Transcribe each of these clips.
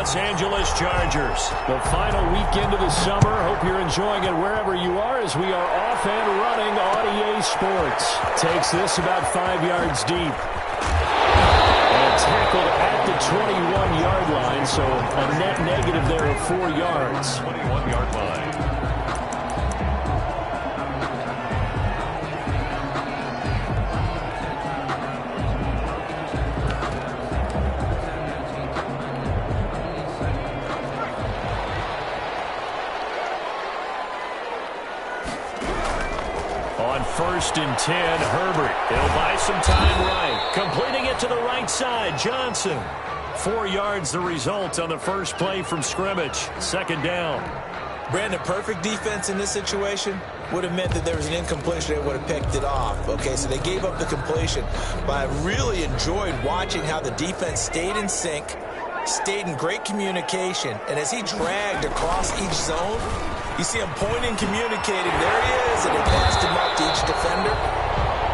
Los Angeles Chargers. The final weekend of the summer. Hope you're enjoying it wherever you are as we are off and running on EA Sports. Takes this about 5 yards deep. And tackled at the 21-yard line, so a net negative there of 4 yards. 21-yard line. On 1st and 10, Herbert. He'll buy some time right. Completing it to the right side, Johnson. 4 yards the result on the first play from scrimmage. 2nd down. Brandon, perfect defense in this situation would have meant that there was an incompletion. They would have picked it off. Okay, so they gave up the completion. But I really enjoyed watching how the defense stayed in sync, stayed in great communication, and as he dragged across each zone, you see him pointing, communicating. There he is, and they passed him up to each defender.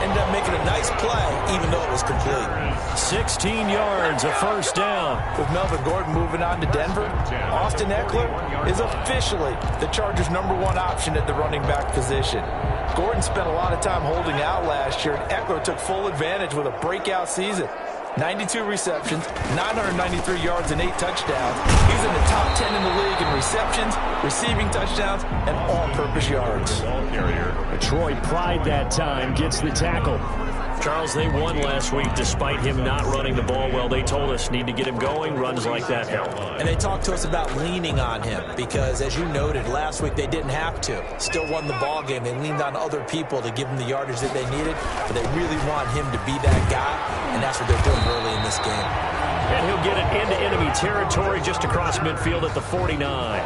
Ended up making a nice play, even though it was complete. 16 yards, a 1st down. With Melvin Gordon moving on to Denver, Austin Eckler is officially the Chargers' #1 option at the running back position. Gordon spent a lot of time holding out last year, and Eckler took full advantage with a breakout season. 92 receptions, 993 yards, and 8 touchdowns. He's in the top 10 in the league in receptions, receiving touchdowns, and all-purpose yards. Detroit pride that time, gets the tackle. Charles, they won last week despite him not running the ball well. They told us need to get him going. Runs like that help. And they talked to us about leaning on him because, as you noted, last week they didn't have to. Still won the ball game. They leaned on other people to give them the yardage that they needed, but they really want him to be that guy, and that's what they're doing early in this game. And he'll get it into enemy territory just across midfield at the 49.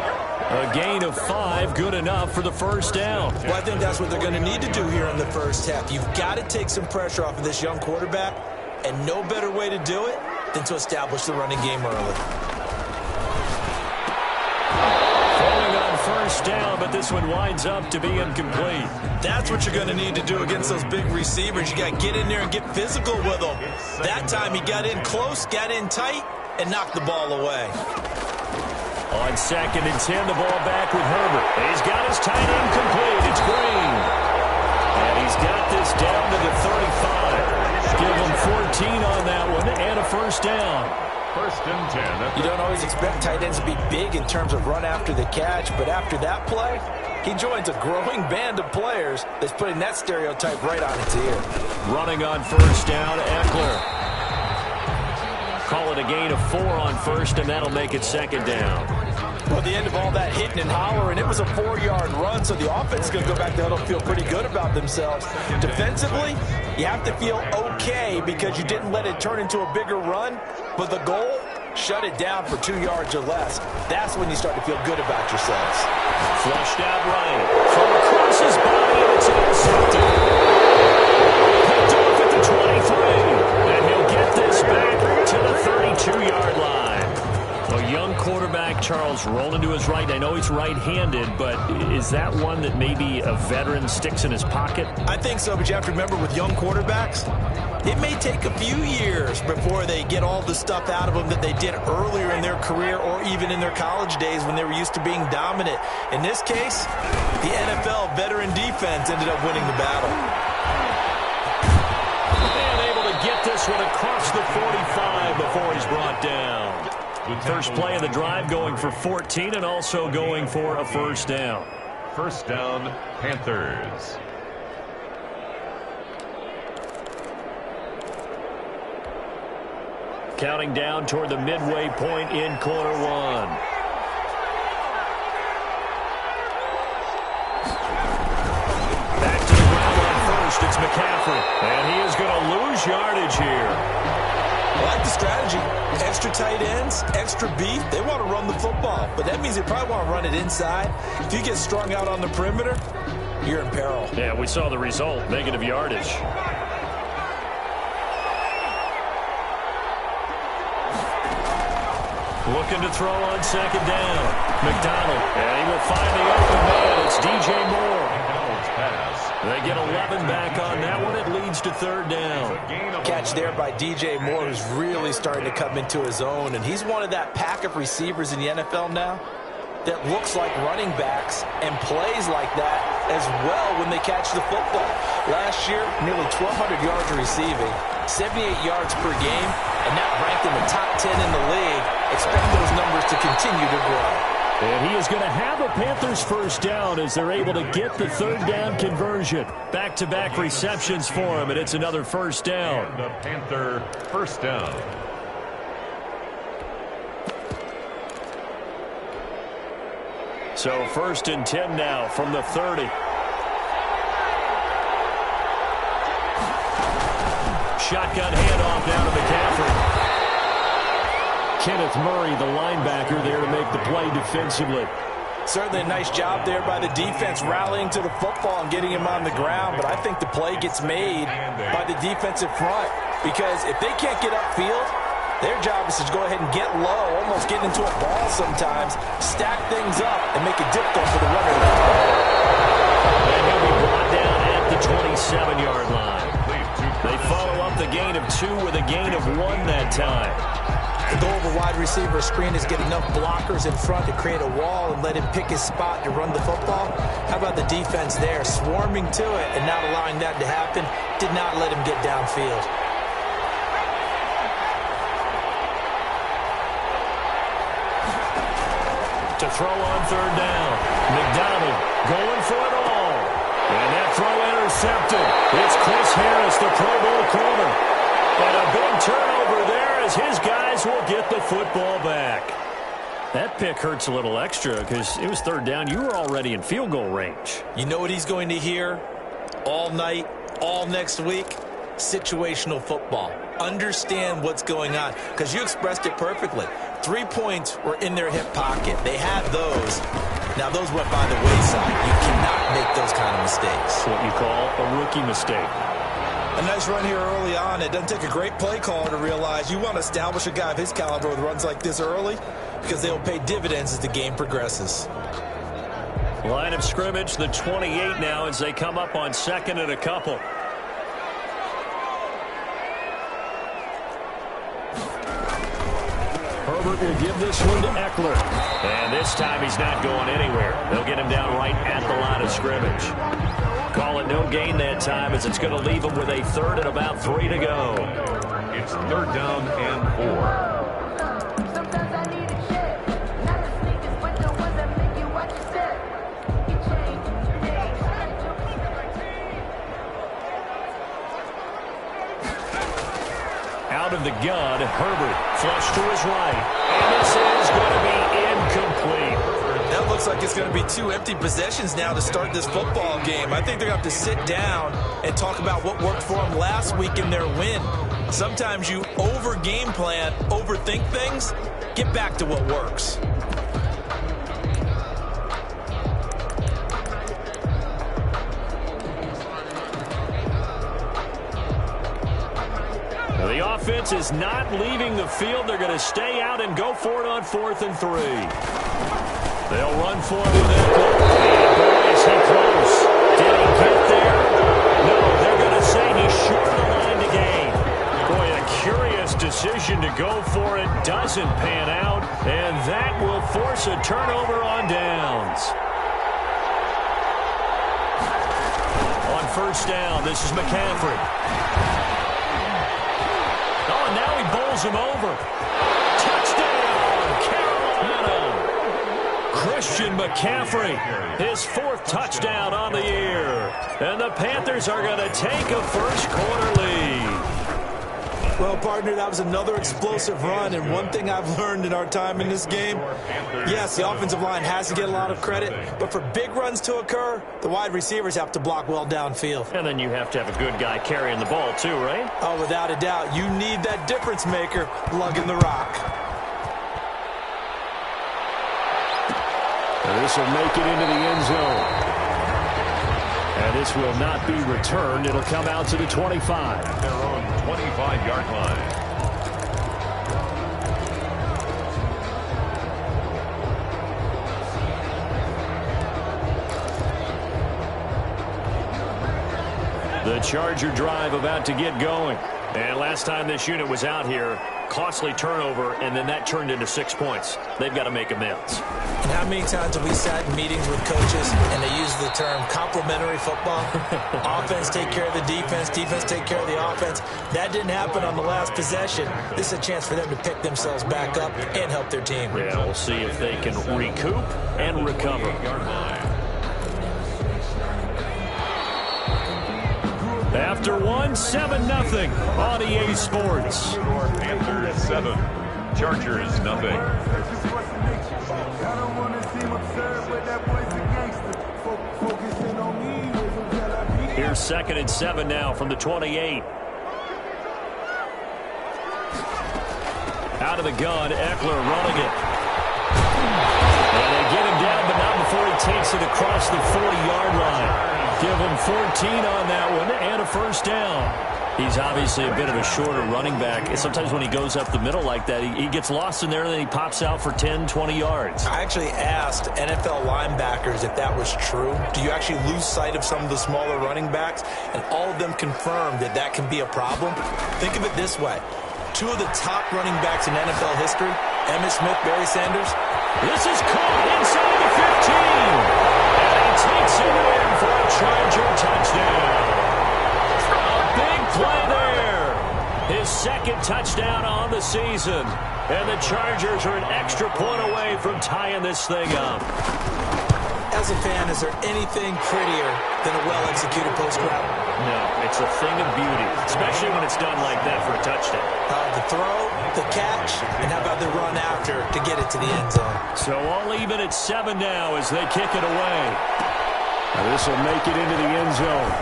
A gain of 5, good enough for the 1st down. Well, I think that's what they're going to need to do here in the first half. You've got to take some pressure off of this young quarterback, and no better way to do it than to establish the running game early. Throwing on 1st down, but this one winds up to be incomplete. That's what you're going to need to do against those big receivers. You got to get in there and get physical with them. That time he got in close, got in tight, and knocked the ball away. On 2nd and 10, the ball back with Herbert. He's got his tight end complete. It's Green. And he's got this down to the 35. Give him 14 on that one and a 1st down. 1st and 10. You don't always expect tight ends to be big in terms of run after the catch, but after that play, he joins a growing band of players that's putting that stereotype right on its ear. Running on 1st down, Eckler. Call it a gain of 4 on 1st, and that'll make it 2nd down. Well, at the end of all that hitting and hollering, it was a 4-yard run, so the offense is going to go back to huddle and feel pretty good about themselves. Defensively, you have to feel okay because you didn't let it turn into a bigger run, but the goal, shut it down for 2 yards or less. That's when you start to feel good about yourselves. Flushed out right. From across his body, and it's intercepted. Picked off at the 23. And he'll get this back to the 32-yard line. A young quarterback, Charles, rolling to his right. I know he's right-handed, but is that one that maybe a veteran sticks in his pocket? I think so, but you have to remember with young quarterbacks, it may take a few years before they get all the stuff out of them that they did earlier in their career or even in their college days when they were used to being dominant. In this case, the NFL veteran defense ended up winning the battle. And able to get this one across the 45 before he's brought down. First play of the drive going for 14 and also going for a 1st down. 1st down, Panthers. Counting down toward the midway point in quarter 1. Back to the ground on 1st. It's McCaffrey. And he is going to lose yardage here. I like the strategy. Extra tight ends, extra beef. They want to run the football, but that means they probably want to run it inside. If you get strung out on the perimeter, you're in peril. Yeah, we saw the result. Negative yardage. Looking to throw on 2nd down. McDonald. And he will find the open man. It's DJ Moore. pass. They get 11 back on that one. It leads to third down. Catch there by DJ Moore, who's really starting to come into his own, and he's one of that pack of receivers in the NFL now that looks like running backs and plays like that as well when they catch the football. Last year, nearly 1,200 yards receiving, 78 yards per game, and now ranked in the top 10 in the league. Expect those numbers to continue to grow. And he is going to have a Panthers first down as they're able to get the third down conversion. Back-to-back receptions for him, and it's another first down. And the Panther first down. So first and 10 now from the 30. Shotgun handoff down to McCaffrey. Kenneth Murray, the linebacker, there to make the play defensively. Certainly a nice job there by the defense rallying to the football and getting him on the ground, but I think the play gets made by the defensive front because if they can't get upfield, their job is to go ahead and get low, almost get into a ball sometimes, stack things up, and make it difficult for the runner. And he'll be brought down at the 27-yard line. They follow up the gain of 2 with a gain of 1 that time. The goal of a wide receiver screen is get enough blockers in front to create a wall and let him pick his spot to run the football. How about the defense there, swarming to it and not allowing that to happen? Did not let him get downfield. To throw on third down. McDonald going for it all. And that throw intercepted. It's Chris Harris, the Pro Bowl corner. And a big turnover there as his guys will get the football back. That pick hurts a little extra because it was third down. You were already in field goal range. You know what he's going to hear all night, all next week? Situational football. Understand what's going on because you expressed it perfectly. 3 points were in their hip pocket. They had those. Now, those went by the wayside. You cannot make those kind of mistakes. What you call a rookie mistake. A nice run here early on. It doesn't take a great play caller to realize you want to establish a guy of his caliber with runs like this early because they will pay dividends as the game progresses. Line of scrimmage, the 28 now as they come up on second and a couple. Herbert will give this one to Eckler. And this time he's not going anywhere. They'll get him down right at the line of scrimmage. Call it no gain that time as it's going to leave him with a third and about 3 to go. It's third down and 4. Out of the gun, Herbert flush to his right. And this is going to be incomplete. That looks like it's going to be 2 empty possessions now to start this football game. I think they're going to have to sit down and talk about what worked for them last week in their win. Sometimes you over-game plan, overthink things. Get back to what works. The offense is not leaving the field. They're going to stay out and go for it on 4th and 3. They'll run for it with Eckler. And boy, is he close. Did he get there? No, they're going to say he's short of the line to gain. Boy, a curious decision to go for it. Doesn't pan out. And that will force a turnover on downs. On first down, this is McCaffrey. Oh, and now he bowls him over. Touchdown, Carolina. Christian McCaffrey, his 4th touchdown on the year. And the Panthers are going to take a first-quarter lead. Well, partner, that was another explosive run, and one thing I've learned in our time in this game, yes, the offensive line has to get a lot of credit, but for big runs to occur, the wide receivers have to block well downfield. And then you have to have a good guy carrying the ball too, right? Oh, without a doubt. You need that difference maker lugging the rock. And this will make it into the end zone. And this will not be returned. It'll come out to the 25. At their own 25-yard line. The Charger drive about to get going. And last time this unit was out here, costly turnover, and then that turned into 6 points. They've got to make amends. And how many times have we sat in meetings with coaches and they use the term complementary football? Offense take care of the defense, defense take care of the offense. That didn't happen on the last possession. This is a chance for them to pick themselves back up and help their team. Yeah, we'll see if they can recoup and recover. After 7-0 on EA Sports. Panthers 7, Chargers nothing. Here's 2nd and 7 now from the 28. Out of the gun, Eckler running it. And they get him down, but not before he takes it across the 40-yard line. Give him 14 on that one and a first down. He's obviously a bit of a shorter running back. Sometimes when he goes up the middle like that, he gets lost in there and then he pops out for 10, 20 yards. I actually asked NFL linebackers if that was true. Do you actually lose sight of some of the smaller running backs? And all of them confirmed that that can be a problem. Think of it this way. 2 of the top running backs in NFL history, Emmitt Smith, Barry Sanders. This is caught inside the 15. And he takes it in for a Charger touchdown. A big play there. His 2nd touchdown on the season. And the Chargers are an extra point away from tying this thing up. As a fan, is there anything prettier than a well-executed post route? No, it's a thing of beauty, especially when it's done like that for a touchdown. The throw, the catch, and how about the run after to get it to the end zone? So all even at 7 now as they kick it away. This will make it into the end zone.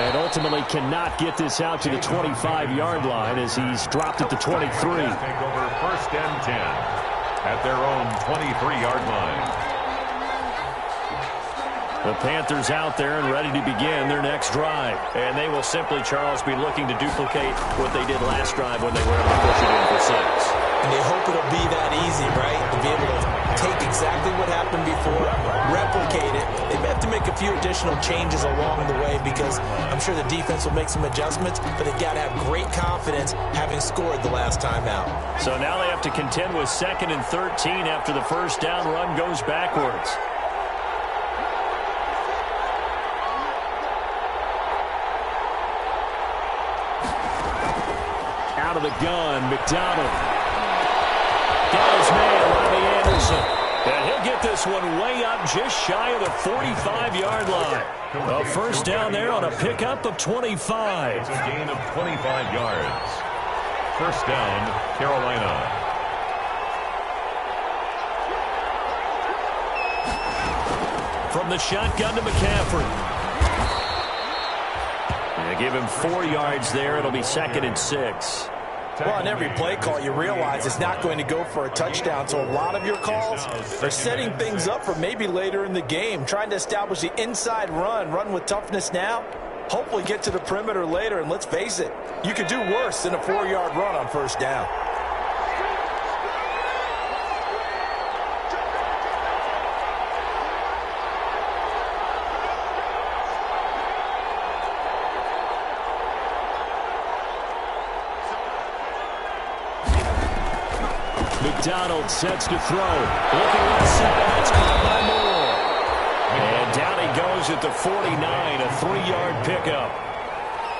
And ultimately cannot get this out to the 25-yard line as he's dropped at the 23. Take over 1st and 10 at their own 23-yard line. The Panthers out there and ready to begin their next drive. And they will simply, Charles, be looking to duplicate what they did last drive when they were able to push it in for 6. And they hope it'll be that easy, right? To be able to take exactly what happened before, replicate it. They may have to make a few additional changes along the way because I'm sure the defense will make some adjustments, but they've got to have great confidence having scored the last time out. So now they have to contend with 2nd and 13 after the first down run goes backwards. Out of the gun, McDonald. Got his man, Robbie Anderson. And he'll get this one way up just shy of the 45-yard line. A first down there on a pickup of 25. It's a gain of 25 yards. First down, Carolina. From the shotgun to McCaffrey. And give him 4 yards there. It'll be 2nd and 6. Well, on every play call, you realize it's not going to go for a touchdown. So a lot of your calls are setting things up for maybe later in the game, trying to establish the inside run with toughness now, hopefully get to the perimeter later. And let's face it, you could do worse than a 4-yard run on first down. McDonald sets to throw. Looking left side. It's caught by Moore. And down he goes at the 49. A 3-yard pickup.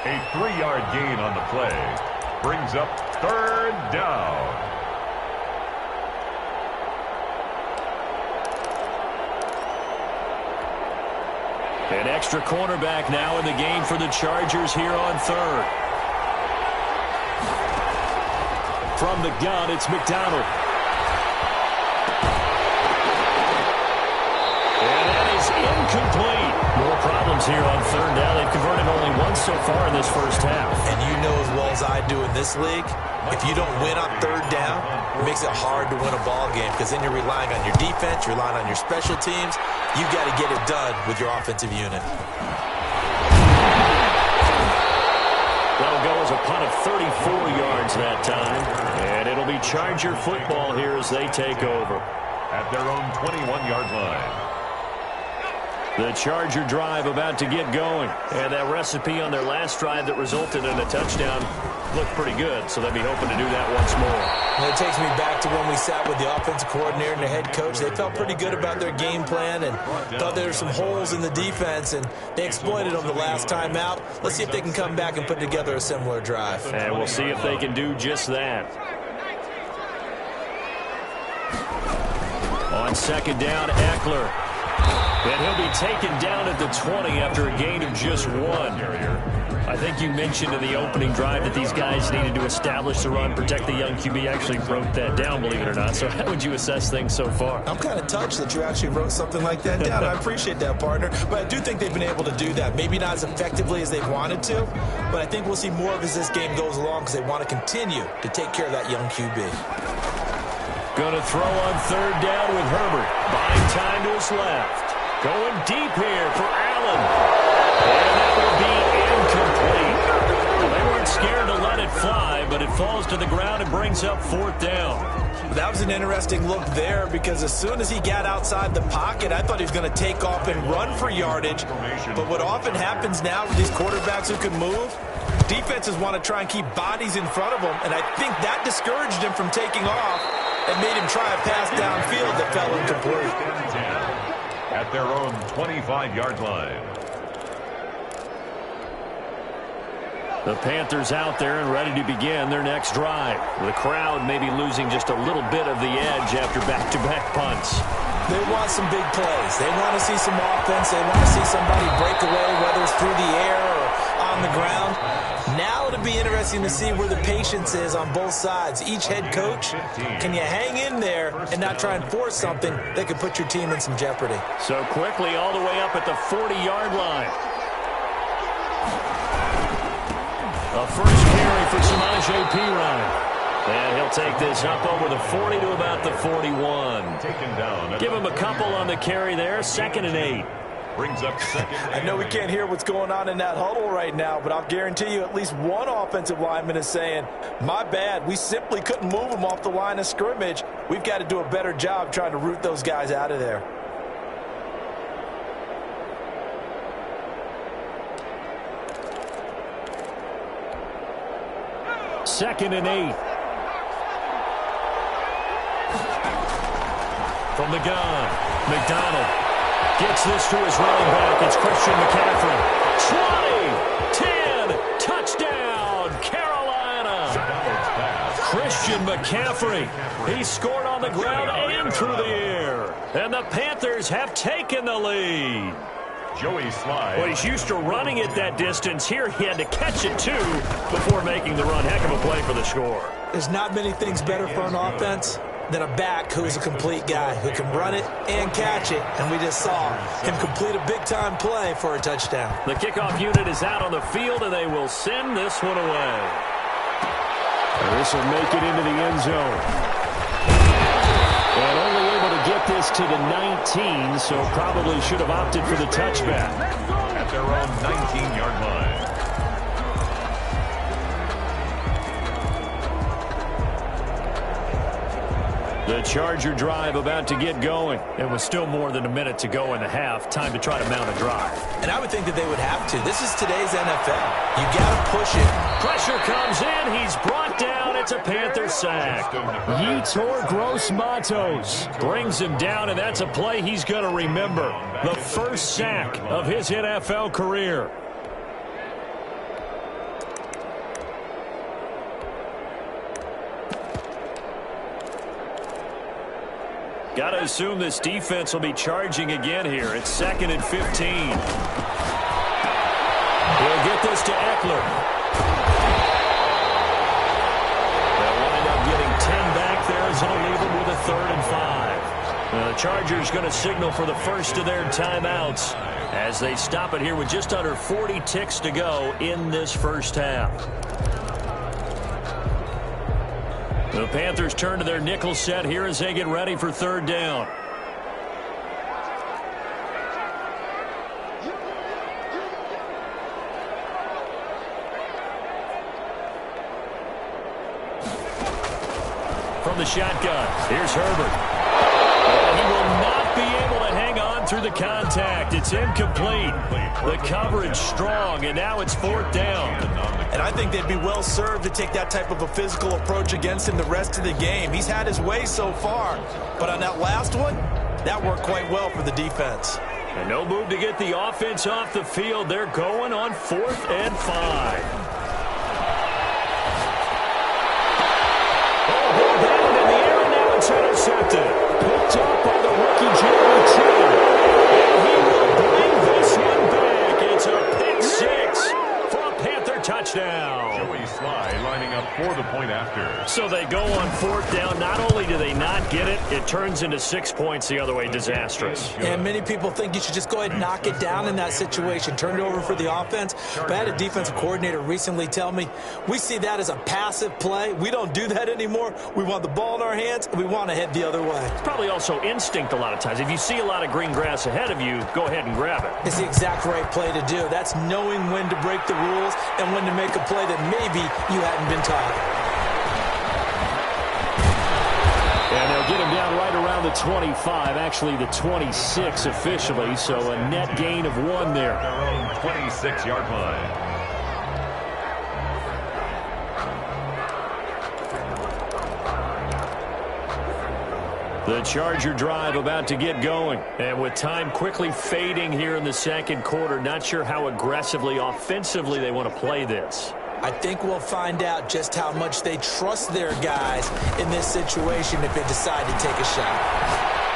A 3-yard gain on the play. Brings up 3rd down. An extra cornerback now in the game for the Chargers here on 3rd. From the gun, it's McDonald. And that is incomplete. More problems here on 3rd down. They've converted only once so far in this first half. And you know as well as I do in this league, if you don't win on 3rd down, it makes it hard to win a ball game because then you're relying on your defense, you're relying on your special teams. You got to get it done with your offensive unit. That'll go as a punt of 34 yards that time. And it'll be Charger football here as they take over. At their own 21-yard line. The Charger drive about to get going. And that recipe on their last drive that resulted in a touchdown looked pretty good, so they'll be hoping to do that once more. And it takes me back to when we sat with the offensive coordinator and the head coach. They felt pretty good about their game plan and thought there were some holes in the defense, and they exploited them the last time out. Let's see if they can come back and put together a similar drive. And we'll see if they can do just that. On second down, Eckler. And he'll be taken down at the 20 after a gain of just 1. I think you mentioned in the opening drive that these guys needed to establish the run, protect the young QB. Actually broke that down, believe it or not. So how would you assess things so far? I'm kind of touched that you actually wrote something like that down. I appreciate that, partner. But I do think they've been able to do that. Maybe not as effectively as they wanted to, but I think we'll see more of as this game goes along because they want to continue to take care of that young QB. Going to throw on third down with Herbert. Buying time to his left. Going deep here for Allen. And that will be incomplete. Well, they weren't scared to let it fly, but it falls to the ground and brings up fourth down. That was an interesting look there because as soon as he got outside the pocket, I thought he was going to take off and run for yardage. But what often happens now with these quarterbacks who can move, defenses want to try and keep bodies in front of them, and I think that discouraged him from taking off and made him try a pass downfield that fell incomplete. At their own 25-yard line. The Panthers out there and ready to begin their next drive. The crowd may be losing just a little bit of the edge after back-to-back punts. They want some big plays. They want to see some offense. They want to see somebody break away, whether it's through the air or on the ground. Now it'll be interesting to see where the patience is on both sides. Each head coach, can you hang in there and not try and force something that could put your team in some jeopardy? So quickly all the way up at the 40-yard line. A first carry for Samaje Perine. And he'll take this up over the 40 to about the 41. Taken down. Give him a couple on the carry there. 2nd and 8. Brings up second. I know we can't hear what's going on in that huddle right now, but I'll guarantee you at least one offensive lineman is saying, my bad, we simply couldn't move them off the line of scrimmage. We've got to do a better job trying to root those guys out of there. Second and 8. From the gun, McDonald gets this to his running back. It's Christian McCaffrey. 20, 10, touchdown, Carolina. Christian McCaffrey. He scored on the ground and through the air. And the Panthers have taken the lead. Joey Slide. Well, he's used to running it that distance. Here he had to catch it, too, before making the run. Heck of a play for the score. There's not many things better for an offense than a back who's a complete guy who can run it and catch it. And we just saw him complete a big-time play for a touchdown. The kickoff unit is out on the field, and they will send this one away. This will make it into the end zone. And only able to get this to the 19, so probably should have opted for the touchback. At their own 19-yard line. The Charger drive about to get going. It was still more than a minute to go in the half. Time to try to mount a drive. And I would think that they would have to. This is today's NFL. You got to push it. Pressure comes in. He's brought down. It's a Panther sack. Yetur Gross-Matos brings him down, and that's a play he's going to remember. The first sack of his NFL career. Got to assume this defense will be charging again here. It's 2nd and 15. He'll get this to Eckler. They'll wind up getting 10 back there as he'll leave them with a 3rd and 5. The Chargers going to signal for the first of their timeouts as they stop it here with just under 40 ticks to go in this first half. The Panthers turn to their nickel set here as they get ready for 3rd down. From the shotgun, here's Herbert. And he will not be able to hang on on through the contact. It's incomplete. The coverage strong, and now it's 4th down. And I think they'd be well served to take that type of a physical approach against him the rest of the game. He's had his way so far, but on that last one, that worked quite well for the defense. And no move to get the offense off the field. They're going on 4th and 5. Ball down in the air, and now it's intercepted. Picked up by the rookie Jeremy Chin. And he will bring this one back. It's a pick 6 for a Panther touchdown. Joey Sly lining up for the point after. So they go on 4th down. Not only do they not get it, it turns into 6 points the other way. Disastrous. And many people think you should just go ahead and knock it down in that situation. Turn it over for the offense. But I had a defensive coordinator recently tell me, we see that as a passive play. We don't do that anymore. We want the ball in our hands, and we want to head the other way. It's probably also instinct a lot of times. If you see a lot of green grass ahead of you, go ahead and grab it. It's the exact right play to do. That's knowing when to break the rules and when to make a play that maybe you hadn't been taught. And they'll get him down right around the 25, actually the 26 officially, so a net gain of 1 there. Their own 26-yard line. The Charger drive about to get going. And with time quickly fading here in the second quarter, not sure how aggressively, offensively they want to play this. I think we'll find out just how much they trust their guys in this situation if they decide to take a shot.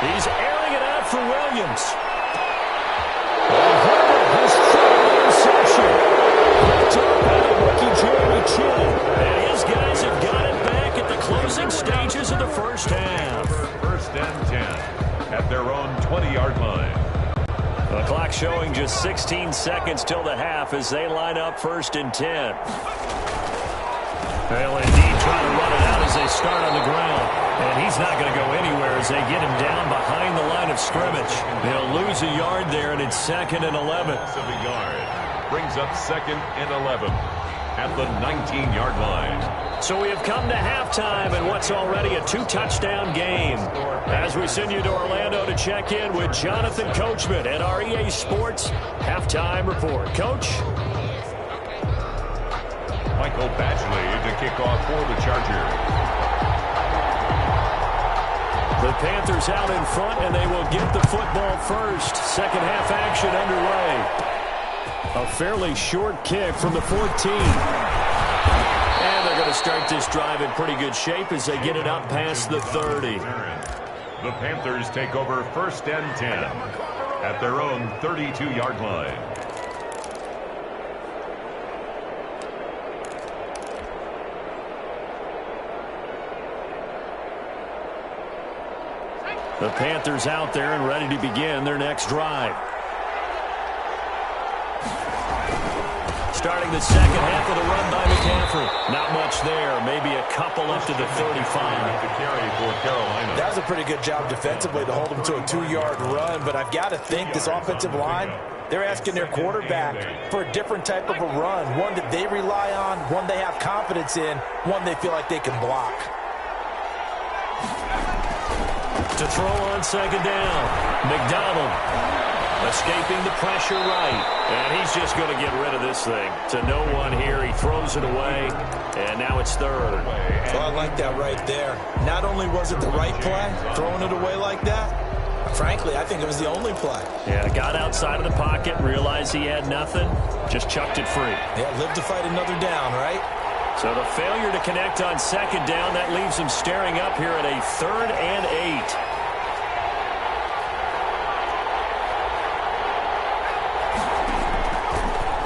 He's airing it out for Williams. And Herbert has thrown an interception. Picked up by the rookie Jeremy Chin. And his guys have got it back at the closing stages of the first half. 1st and 10 at their own 20-yard line. The clock showing just 16 seconds till the half as they line up 1st and 10. They'll indeed try to run it out as they start on the ground. And he's not going to go anywhere as they get him down behind the line of scrimmage. They'll lose a yard there, and it's 2nd and 11. Loss of a yard brings up 2nd and 11 at the 19-yard line. So we have come to halftime and what's already a 2-touchdown game. As we send you to Orlando to check in with Jonathan Coachman at our EA Sports Halftime Report. Coach? Michael Badgley to kick off for the Chargers. The Panthers out in front, and they will get the football first. Second half action underway. A fairly short kick from the 14. And they're going to start this drive in pretty good shape as they get it up past the 30. The Panthers take over 1st and 10 at their own 32-yard line. The Panthers out there and ready to begin their next drive. Starting the second half with a run by McCaffrey. Not much there. Maybe a couple up to the 35. The carry for Carolina. That was a pretty good job defensively to hold them to a 2-yard run, but I've got to think this offensive line, they're asking their quarterback for a different type of a run, one that they rely on, one they have confidence in, one they feel like they can block. To throw on second down, McDonald escaping the pressure right, and he's just going to get rid of this thing. To no one here, he throws it away, and now it's 3rd. Well, I like that right there. Not only was it the right play, throwing it away like that, frankly, I think it was the only play. Yeah, got outside of the pocket, realized he had nothing, just chucked it free. Yeah, live to fight another down, right? So the failure to connect on second down, that leaves him staring up here at a 3rd and 8.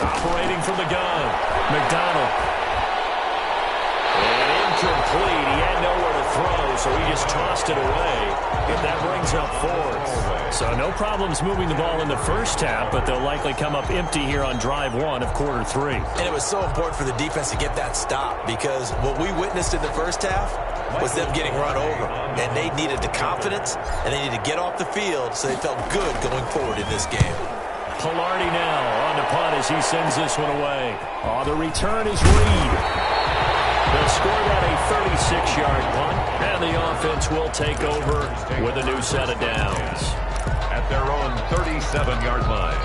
Operating from the gun, McDonald. And incomplete. He had nowhere to throw, so he just tossed it away. And that brings up 4th. So no problems moving the ball in the first half, but they'll likely come up empty here on drive 1 of quarter 3. And it was so important for the defense to get that stop because what we witnessed in the first half was them getting run over. And they needed the confidence, and they needed to get off the field so they felt good going forward in this game. Pilardi now on the punt as he sends this one away. Oh, the return is Reed. They'll score that a 36-yard punt, and the offense will take over with a new set of downs. at their own 37-yard line.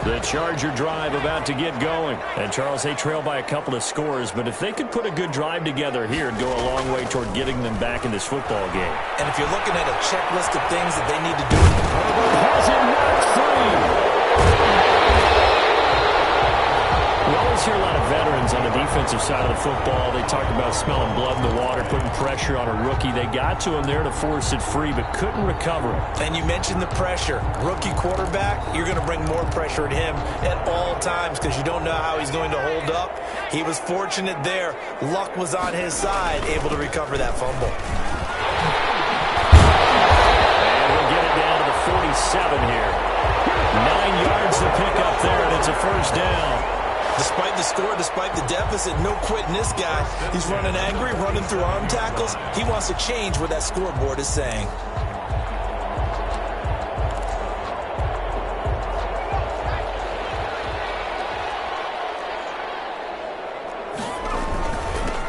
The Charger drive about to get going. And, Charles, they trail by a couple of scores, but if they could put a good drive together here, it'd go a long way toward getting them back in this football game. And if you're looking at a checklist of things that they need to do, has it knocked free. We always hear a lot of veterans on the defensive side of the football. They talk about smelling blood in the water, putting pressure on a rookie. They got to him there to force it free, but couldn't recover it. And you mentioned the pressure. Rookie quarterback, you're going to bring more pressure at him at all times because you don't know how he's going to hold up. He was fortunate there. Luck was on his side, able to recover that fumble. And we'll get it down to the 47 here. 9 yards to pick up there, and it's a first down. Despite the score, despite the deficit, no quitting this guy. He's running angry, running through arm tackles. He wants to change what that scoreboard is saying.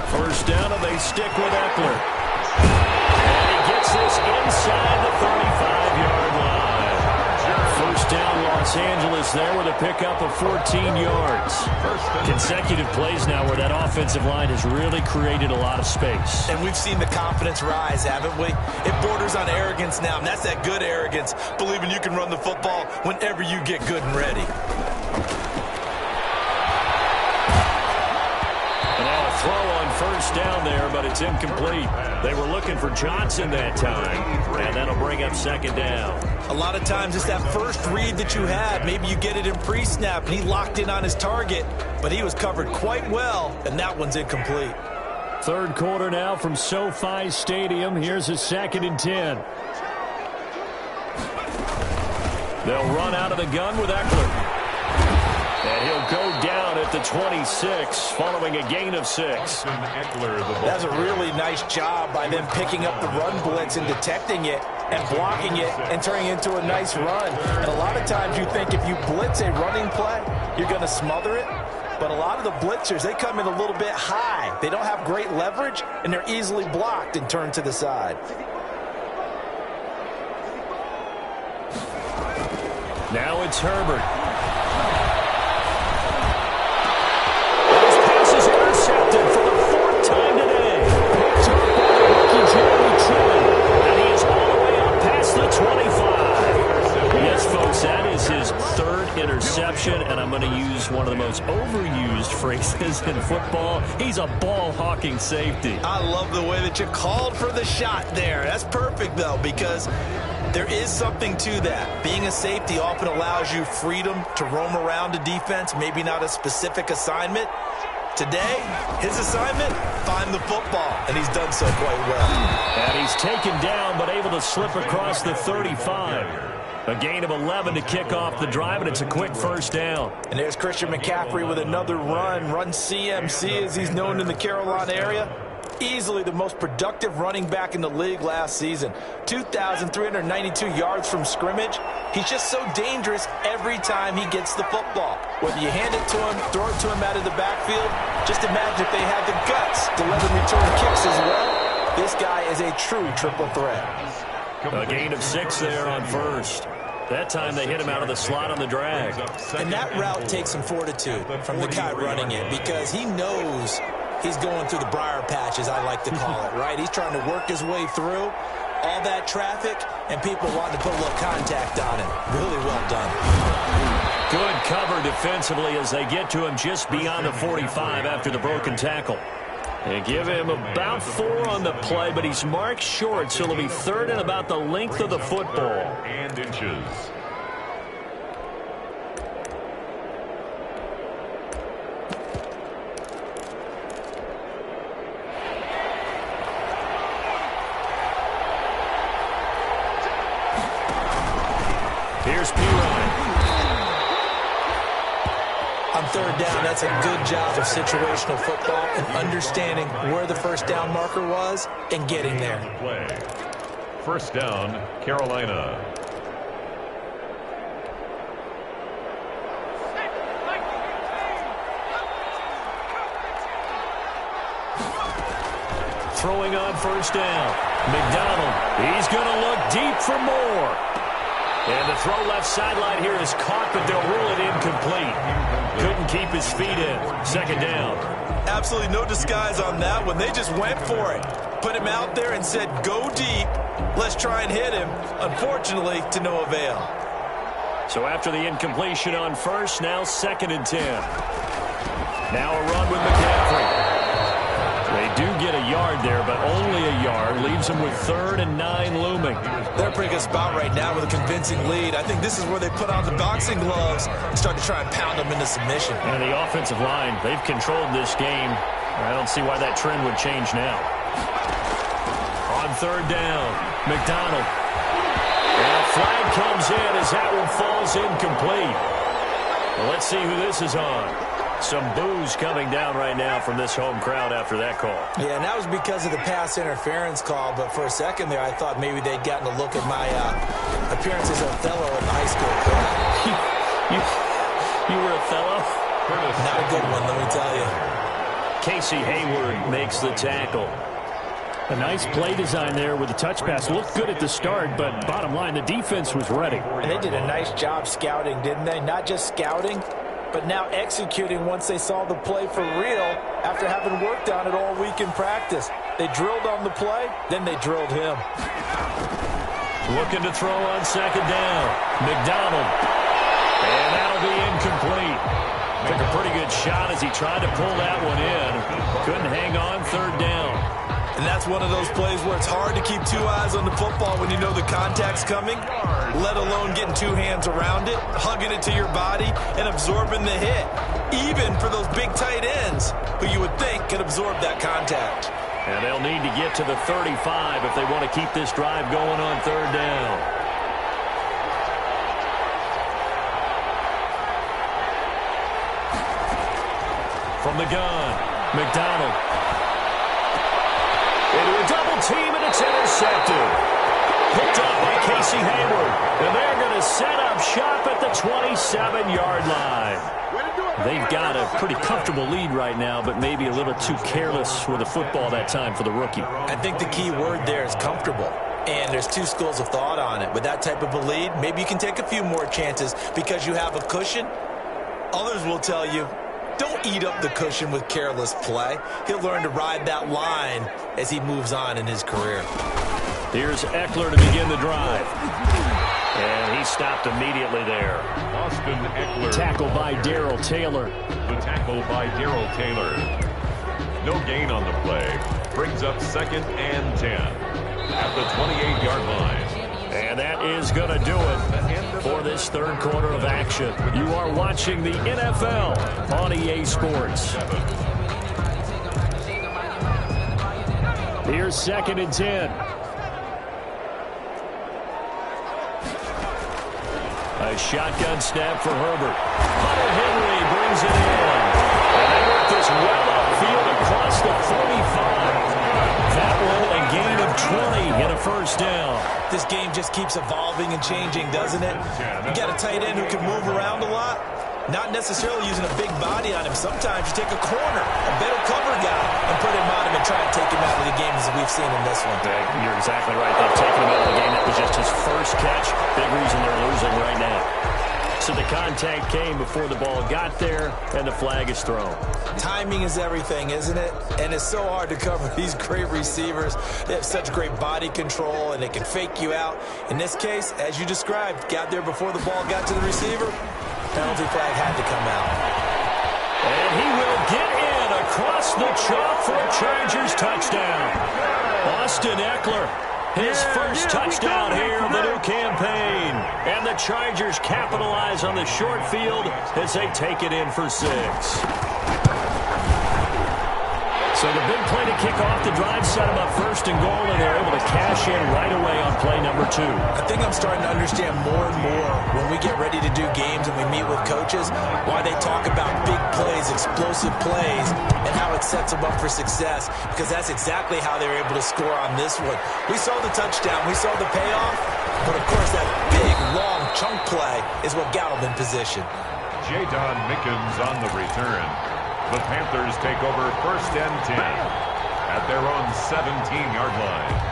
First down, and they stick with Eckler. And he gets this inside the 35-yard line. First down, Los Angeles there with a pickup of 14 yards. Consecutive plays now where that offensive line has really created a lot of space. And we've seen the confidence rise, haven't we? It borders on arrogance now, and that's that good arrogance, believing you can run the football whenever you get good and ready. Throw on first down there, but it's incomplete. They were looking for Johnson that time, and that'll bring up second down. A lot of times it's that first read that you had. Maybe you get it in pre-snap, and he locked in on his target, but he was covered quite well, and that one's incomplete. Third quarter now from SoFi Stadium. Here's a 2nd and 10. They'll run out of the gun with Eckler. And he'll go down at the 26, following a gain of 6. That's a really nice job by them picking up the run blitz and detecting it and blocking it and turning it into a nice run. And a lot of times you think if you blitz a running play, you're going to smother it. But a lot of the blitzers, they come in a little bit high. They don't have great leverage, and they're easily blocked and turned to the side. Now it's Herbert. Intercepted for the 4th time today. Picked up by the rookie Jeremy Chinn. And he is all the way up past the 25. Yes, folks, that is his 3rd interception, and I'm going to use one of the most overused phrases in football. He's a ball-hawking safety. I love the way that you called for the shot there. That's perfect, though, because there is something to that. Being a safety often allows you freedom to roam around a defense, maybe not a specific assignment. Today, his assignment, find the football, and he's done so quite well. And he's taken down, but able to slip across the 35. A gain of 11 to kick off the drive, and it's a quick first down. And there's Christian McCaffrey with another run CMC, as he's known in the Carolina area. Easily the most productive running back in the league last season. 2,392 yards from scrimmage. He's just so dangerous every time he gets the football. Whether you hand it to him, throw it to him out of the backfield, just imagine if they had the guts to let him return kicks as well. This guy is a true triple threat. A gain of 6 there on first. That time they hit him out of the slot on the drag. And that route takes some fortitude from the guy running it because he knows he's going through the briar patch, as I like to call it, right? He's trying to work his way through all that traffic and people wanting to put a little contact on him. Really well done. Good cover defensively as they get to him just beyond the 45 after the broken tackle. They give him about 4 on the play, but he's marked short, so it'll be 3rd and about the length of the football. And inches. Here's Pirine. On 3rd down, that's a good job of situational football and understanding where the first down marker was and getting there. Play. First down, Carolina. throwing on first down. McDonald, he's going to look deep for more. And the throw left sideline here is caught, but they'll rule it incomplete. Couldn't keep his feet in. Second down. Absolutely no disguise on that one. They just went for it. Put him out there and said, go deep. Let's try and hit him. Unfortunately, to no avail. So after the incompletion on first, now 2nd and 10. Now a run with McCaffrey. They do get a yard there, but only a yard. Leaves them with 3rd and 9 looming. They're in a pretty good spot right now with a convincing lead. I think this is where they put on the boxing gloves and start to try and pound them into submission. And the offensive line, they've controlled this game. I don't see why that trend would change now. On 3rd down, McDonald. And a flag comes in as that one falls incomplete. Well, let's see who this is on. Some boos coming down right now from this home crowd after that call. Yeah, and that was because of the pass interference call, but for a second there, I thought maybe they'd gotten a look at my appearance as Othello in high school. You were Othello? Not a good one, let me tell you. Casey Hayward makes the tackle. A nice play design there with the touch pass. Looked good at the start, but bottom line, the defense was ready. And they did a nice job scouting, didn't they? Not just scouting, but now executing once they saw the play for real after having worked on it all week in practice. They drilled on the play, then they drilled him. Looking to throw on 2nd down. McDonald. And that'll be incomplete. Took a pretty good shot as he tried to pull that one in. Couldn't hang on 3rd down. And that's one of those plays where it's hard to keep 2 eyes on the football when you know the contact's coming, let alone getting 2 hands around it, hugging it to your body, and absorbing the hit. Even for those big tight ends who you would think could absorb that contact. And they'll need to get to the 35 if they want to keep this drive going on 3rd down. From the gun, McDonald. Into a double team, and it's intercepted. Picked up by Casey Hayward. And they're going to set up shop at the 27-yard line. They've got a pretty comfortable lead right now, but maybe a little too careless with the football that time for the rookie. I think the key word there is comfortable. And there's 2 schools of thought on it. With that type of a lead, maybe you can take a few more chances because you have a cushion. Others will tell you, don't eat up the cushion with careless play. He'll learn to ride that line as he moves on in his career. Here's Eckler to begin the drive. And he stopped immediately there. Austin Eckler. Tackle by Darrell Taylor. The tackle by Darrell Taylor. No gain on the play. Brings up 2nd and 10 at the 28-yard line. And that is going to do it for this 3rd quarter of action. You are watching the NFL on EA Sports. Here's 2nd and 10. A shotgun snap for Herbert. Hunter Henry brings it in. And they work this well upfield across the 45. That one a gain of 20 and a 1st down. This game just keeps evolving and changing, doesn't it? You got a tight end who can move around a lot, not necessarily using a big body on him. Sometimes you take a corner, a better cover guy, and put him on him and try and take him out of the game as we've seen in this one. You're exactly right. They've taken him out of the game. That was just his first catch. Big reason they're losing right now. So the contact came before the ball got there, and the flag is thrown. Timing is everything, isn't it? And it's so hard to cover these great receivers. They have such great body control, and they can fake you out. In this case, as you described, got there before the ball got to the receiver. Penalty flag had to come out. And he will get in across the chalk for a Chargers touchdown. Austin Eckler. His first touchdown here of the new campaign. And the Chargers capitalize on the short field as they take it in for 6. So the big play to kick off the drive set them up 1st and goal, and they're able to cash in right away on play number 2. I think I'm starting to understand more and more when we get ready to do games and we meet with coaches why they talk about big plays, explosive plays, and how it sets them up for success, because that's exactly how they were able to score on this one. We saw the touchdown, we saw the payoff, but of course that big, long chunk play is what got them in position. Jadon Mickens on the return. The Panthers take over 1st and 10 at their their own 17-yard line.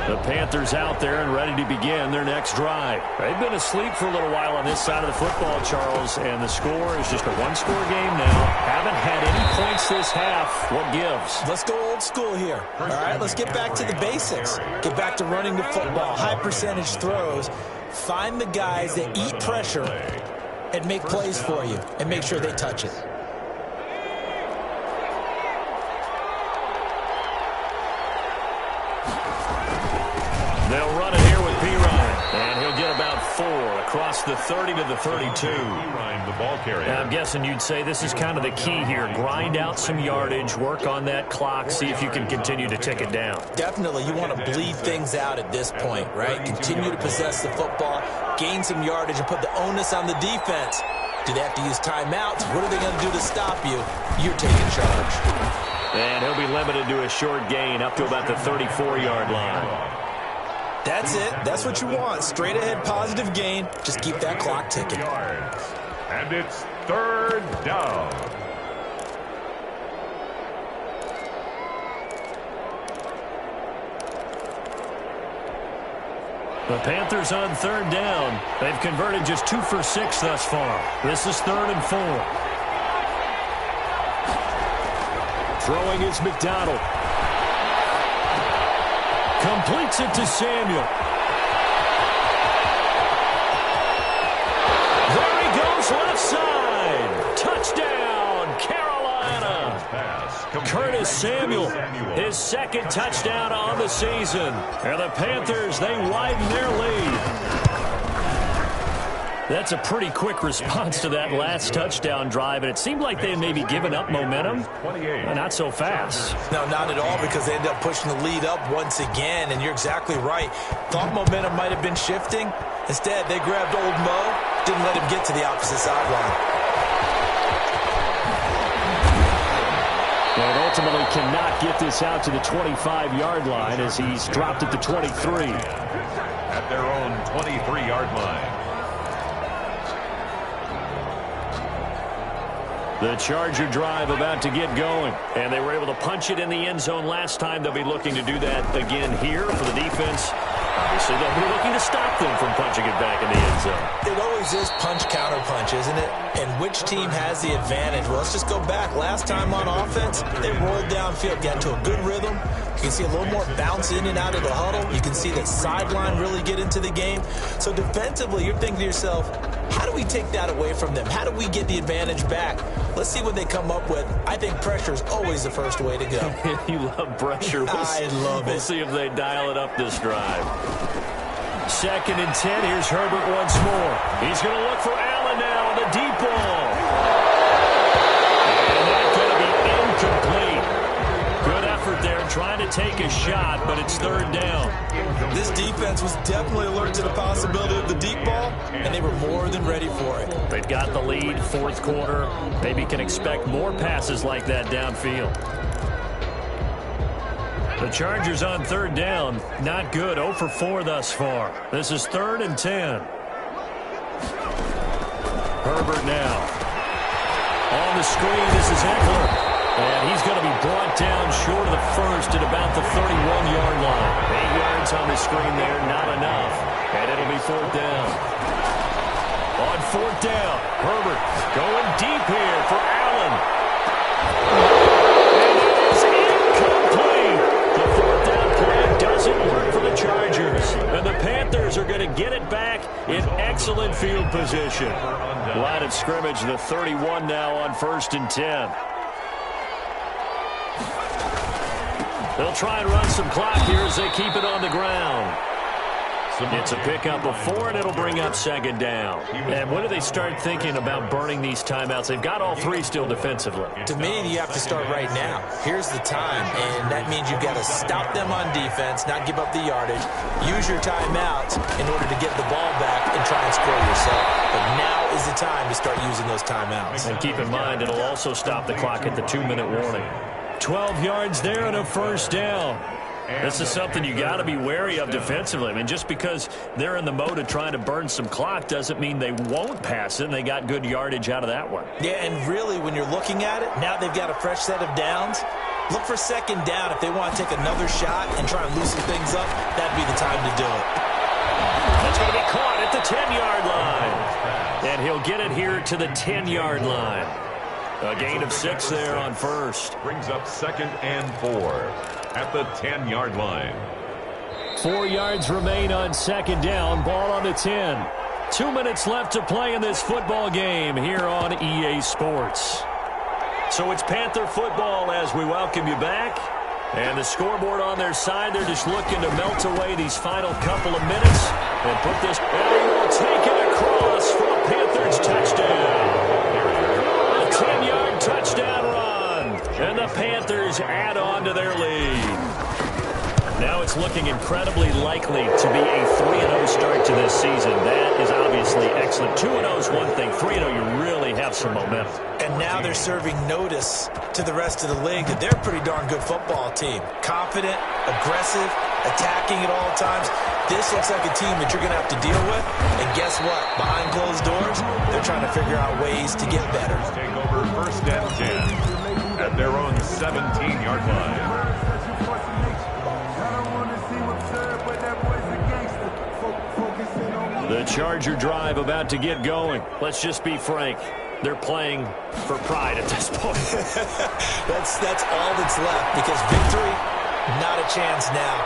The Panthers out there and ready to begin their next drive. They've been asleep for a little while on this side of the football, Charles, and the score is just a one-score game now. Haven't had any points this half. What gives? Let's go old school here. All right, let's get back to the basics. Get back to running the football, high percentage throws. Find the guys that eat pressure and make plays for you and make sure they touch it. They'll run it here with P-Ryan, and he'll get about 4 across the 30 to the 32. P-Ryan, the ball carrier. And I'm guessing you'd say this is kind of the key here. Grind out some yardage, work on that clock, see if you can continue to tick it down. Definitely, you want to bleed things out at this point, right? Continue to possess the football, gain some yardage, and put the onus on the defense. Do they have to use timeouts? What are they going to do to stop you? You're taking charge. And he'll be limited to a short gain up to about the 34-yard line. That's it. That's what you want. Straight ahead positive gain. Just keep that clock ticking. And it's 3rd down. The Panthers on 3rd down. They've converted just 2 for 6 thus far. This is 3rd and 4. Throwing is McDonald. Completes it to Samuel. There he goes, left side. Touchdown, Carolina. Curtis Samuel, his 2nd touchdown on the season. And the Panthers, they widen their lead. That's a pretty quick response to that last touchdown drive, and it seemed like they had maybe given up momentum. Not so fast. No, not at all, because they ended up pushing the lead up once again, and you're exactly right. Thought momentum might have been shifting. Instead, they grabbed old Mo, didn't let him get to the opposite sideline. And ultimately cannot get this out to the 25-yard line as he's dropped at the 23. At their own 23-yard line. The Charger drive about to get going, and they were able to punch it in the end zone last time. They'll be looking to do that again here for the defense. Obviously, they'll be looking to stop them from punching it back in the end zone. It always is punch-counter-punch, isn't it? And which team has the advantage? Well, let's just go back. Last time on offense, they rolled downfield, got into a good rhythm. You can see a little more bounce in and out of the huddle. You can see that sideline really get into the game. So defensively, you're thinking to yourself, how do we take that away from them? How do we get the advantage back? Let's see what they come up with. I think pressure is always the first way to go. You love pressure. I love it. We'll see if they dial it up this drive. 2nd and 10. Here's Herbert once more. He's going to look for Allen now on the deep ball. And that's going to be incomplete. Good effort there trying to take a shot, but it's 3rd down. This defense was definitely alert to the possibility of the deep ball, and they were more than ready for it. They've got the lead, 4th quarter. Maybe can expect more passes like that downfield. The Chargers on 3rd down. Not good. 0 for 4 thus far. This is 3rd and 10. Herbert now. On the screen, this is Eckler. And he's going to be brought down short of the first at about the 31-yard line. 8 yards on the screen there, not enough. And it'll be 4th down. On 4th down, Herbert going deep here for Allen. And it is incomplete. The 4th down play doesn't work for the Chargers. And the Panthers are going to get it back in excellent field position. Line of scrimmage, the 31 now on 1st and 10. They'll try and run some clock here as they keep it on the ground. It's a pickup of 4, and it'll bring up 2nd down. And when do they start thinking about burning these timeouts? They've got all 3 still defensively. To me, you have to start right now. Here's the time, and that means you've got to stop them on defense, not give up the yardage, use your timeouts in order to get the ball back and try and score yourself. But now is the time to start using those timeouts. And keep in mind, it'll also stop the clock at the 2-minute warning. 12 yards there and a 1st down. This is something you got to be wary of defensively. I mean, just because they're in the mode of trying to burn some clock doesn't mean they won't pass it, and they got good yardage out of that one. Yeah, and really, when you're looking at it, now they've got a fresh set of downs. Look for second down if they want to take another shot and try and loosen things up. That'd be the time to do it. That's going to be caught at the 10-yard line. And he'll get it here to the 10-yard line. A gain of 6 there on first. Brings up 2nd and 4 at the 10-yard line. 4 yards remain on 2nd down. Ball on the 10. 2 minutes left to play in this football game here on EA Sports. So it's Panther football as we welcome you back. And the scoreboard on their side, they're just looking to melt away these final couple of minutes and put this. And he will take it across for a Panthers touchdown. A 10-yard touchdown run. And the Panthers add on to their lead. Now it's looking incredibly likely to be a 3-0 start to this season. That is obviously excellent. 2-0 is one thing. 3-0, you really have some momentum. And now they're serving notice to the rest of the league that they're a pretty darn good football team. Confident, aggressive, attacking at all times. This looks like a team that you're going to have to deal with. And guess what? Behind closed doors, they're trying to figure out ways to get better. Take over 1st and 10 at their own 17-yard line. The Charger drive about to get going. Let's just be frank. They're playing for pride at this point. That's all that's left because victory, not a chance now.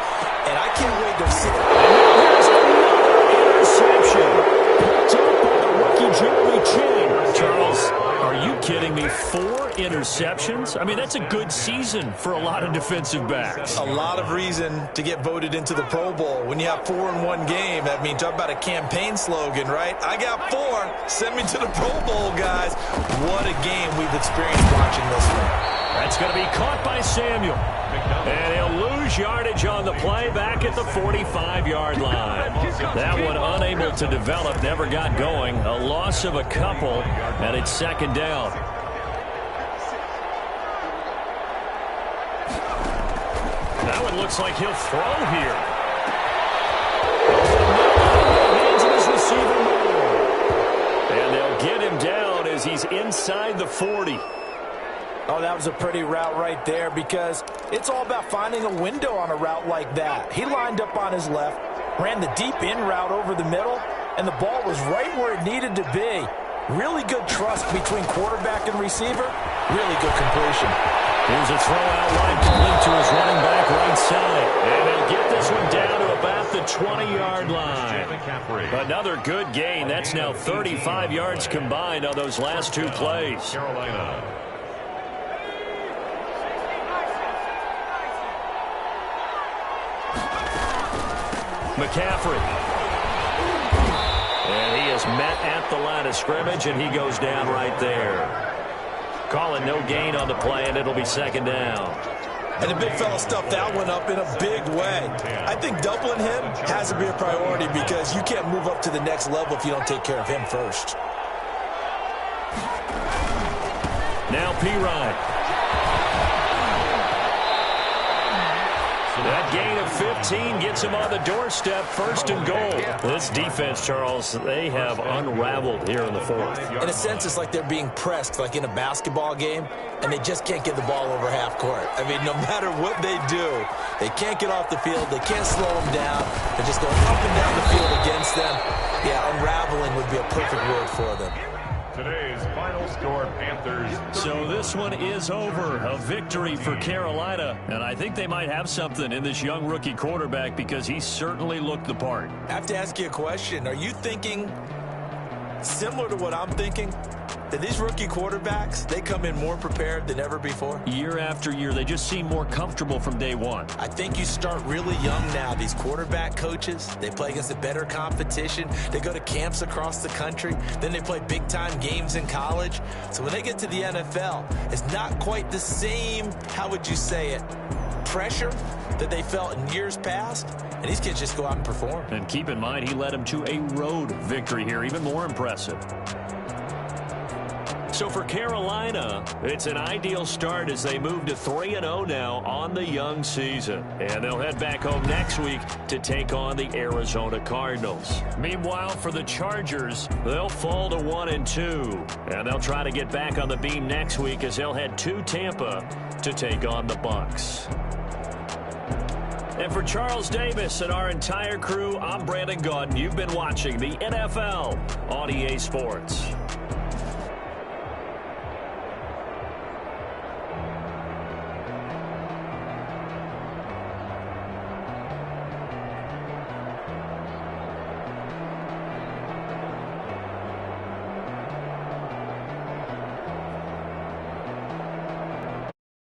And I can't wait to see it. And here's another interception. Picked up by the rookie Jeremy Chinn. Charles, are you kidding me? 4 interceptions? I mean, that's a good season for a lot of defensive backs. A lot of reason to get voted into the Pro Bowl. When you have 4 in one game, I mean, talk about a campaign slogan, right? I got 4. Send me to the Pro Bowl, guys. What a game we've experienced watching this one. That's going to be caught by Samuel. And he'll lose yardage on the play back at the 45-yard line. That one unable to develop, never got going. A loss of a couple, and it's 2nd down. That one looks like he'll throw here. Hands of his receiver Moore. And they'll get him down as he's inside the 40. Oh, that was a pretty route right there because it's all about finding a window on a route like that. He lined up on his left, ran the deep in route over the middle, and the ball was right where it needed to be. Really good trust between quarterback and receiver. Really good completion. Here's a throw out wide complete to his running back right side. And he'll get this one down to about the 20-yard line. Another good gain. That's now 35 yards combined on those last 2 plays. Carolina. McCaffrey. And he is met at the line of scrimmage, and he goes down right there. Calling no gain on the play, and it'll be 2nd down. And the big fella stuffed that one up in a big way. I think doubling him has to be a priority because you can't move up to the next level if you don't take care of him first. Now P-Ryan. That gain of 15 gets him on the doorstep, 1st and goal. This defense, Charles, they have unraveled here in the 4th. In a sense, it's like they're being pressed, like in a basketball game, and they just can't get the ball over half court. I mean, no matter what they do, they can't get off the field. They can't slow them down. They're just going up and down the field against them. Yeah, unraveling would be a perfect word for them. Today's final score, Panthers. So this one is over. A victory for Carolina. And I think they might have something in this young rookie quarterback because he certainly looked the part. I have to ask you a question. Are you thinking similar to what I'm thinking? That these rookie quarterbacks, they come in more prepared than ever before? Year after year, they just seem more comfortable from day one. I think you start really young now. These quarterback coaches, they play against a better competition. They go to camps across the country. Then they play big-time games in college. So when they get to the NFL, it's not quite the same, how would you say it, pressure that they felt in years past. And these kids just go out and perform. And keep in mind, he led them to a road victory here, even more impressive. So for Carolina, it's an ideal start as they move to 3-0 now on the young season. And they'll head back home next week to take on the Arizona Cardinals. Meanwhile, for the Chargers, they'll fall to 1-2. And they'll try to get back on the beam next week as they'll head to Tampa to take on the Bucs. And for Charles Davis and our entire crew, I'm Brandon Gaudin. You've been watching the NFL on EA Sports.